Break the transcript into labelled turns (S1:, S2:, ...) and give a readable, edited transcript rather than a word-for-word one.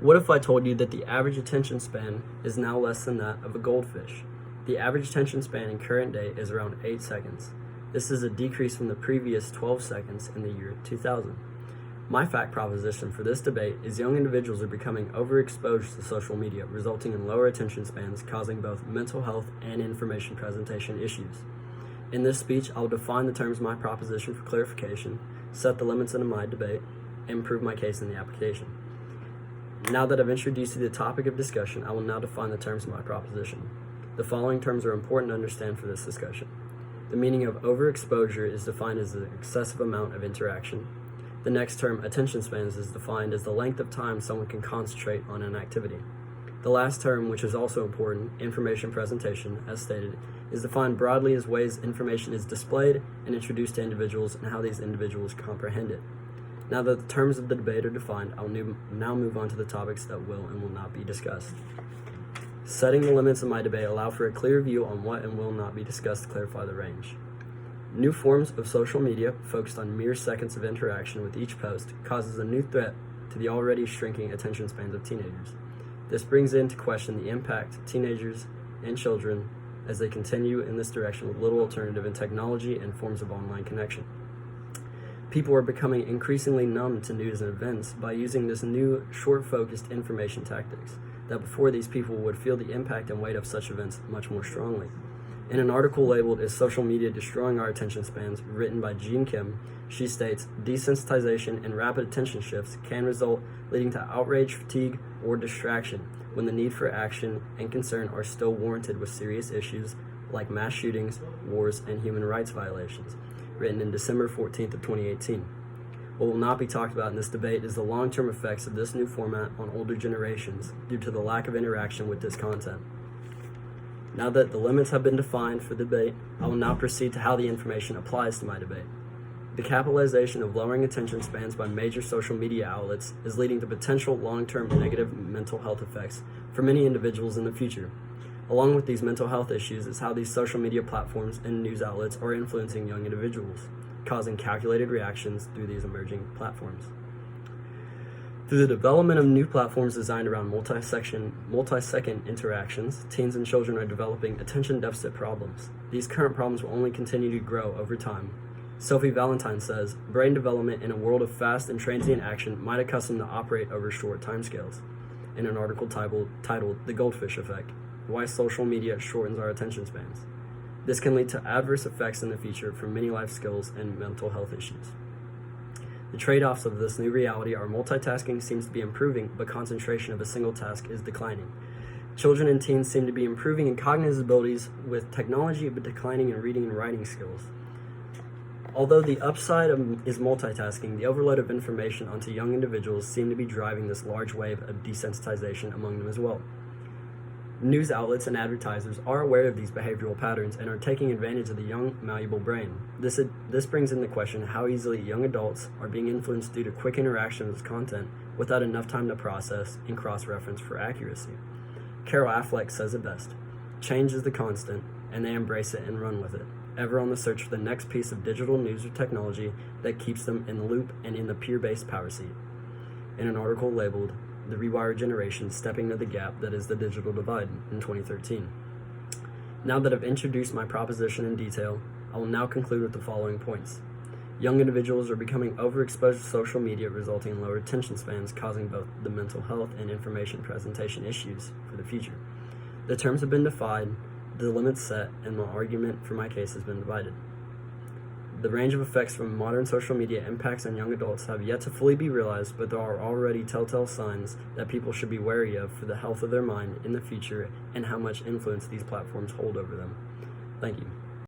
S1: What if I told you that the average attention span is now less than that of a goldfish? The average attention span in current day is around 8 seconds. This is a decrease from the previous 12 seconds in the year 2000. My fact proposition for this debate is young individuals are becoming overexposed to social media, resulting in lower attention spans, causing both mental health and information presentation issues. In this speech, I will define the terms of my proposition for clarification, set the limits in my debate, and prove my case in the application. Now that I've introduced you to the topic of discussion, I will now define the terms of my proposition. The following terms are important to understand for this discussion. The meaning of overexposure is defined as the excessive amount of interaction. The next term, attention spans, is defined as the length of time someone can concentrate on an activity. The last term, which is also important, information presentation, as stated, is defined broadly as ways information is displayed and introduced to individuals and how these individuals comprehend it. Now that the terms of the debate are defined, I will now move on to the topics that will and will not be discussed. Setting the limits of my debate allow for a clear view on what and will not be discussed to clarify the range. New forms of social media focused on mere seconds of interaction with each post causes a new threat to the already shrinking attention spans of teenagers. This brings into question the impact teenagers and children as they continue in this direction with little alternative in technology and forms of online connection. People are becoming increasingly numb to news and events by using this new short-focused information tactics that before these people would feel the impact and weight of such events much more strongly. In an article labeled "Is Social Media Destroying Our Attention Spans?" written by Jean Kim, she states, desensitization and rapid attention shifts can result leading to outrage, fatigue, or distraction when the need for action and concern are still warranted with serious issues like mass shootings, wars, and human rights violations, written in December 14th of 2018. What will not be talked about in this debate is the long-term effects of this new format on older generations due to the lack of interaction with this content. Now that the limits have been defined for the debate, I will now proceed to how the information applies to my debate. The capitalization of lowering attention spans by major social media outlets is leading to potential long-term negative mental health effects for many individuals in the future. Along with these mental health issues is how these social media platforms and news outlets are influencing young individuals, causing calculated reactions through these emerging platforms. Through the development of new platforms designed around multi-second interactions, teens and children are developing attention deficit problems. These current problems will only continue to grow over time. Sophie Valentine says, brain development in a world of fast and transient action might accustom to operate over short timescales, in an article titled "The Goldfish Effect: Why Social Media Shortens Our Attention Spans." This can lead to adverse effects in the future for many life skills and mental health issues. The trade-offs of this new reality are multitasking seems to be improving, but concentration of a single task is declining. Children and teens seem to be improving in cognitive abilities with technology, but declining in reading and writing skills. Although the upside is multitasking, the overload of information onto young individuals seem to be driving this large wave of desensitization among them as well. News outlets and advertisers are aware of these behavioral patterns and are taking advantage of the young, malleable brain. This brings into question how easily young adults are being influenced due to quick interaction with content without enough time to process and cross-reference for accuracy. Carol Affleck says it best, "Change is the constant, and they embrace it and run with it, ever on the search for the next piece of digital news or technology that keeps them in the loop and in the peer-based power seat," in an article labeled "The Rewired Generation Stepping to the Gap That Is the Digital Divide" in 2013. Now that I've introduced my proposition in detail, I will now conclude with the following points. Young individuals are becoming overexposed to social media, resulting in lower attention spans, causing both the mental health and information presentation issues for the future. The terms have been defined, the limits set, and my argument for my case has been divided. The range of effects from modern social media impacts on young adults have yet to fully be realized, but there are already telltale signs that people should be wary of for the health of their mind in the future and how much influence these platforms hold over them. Thank you.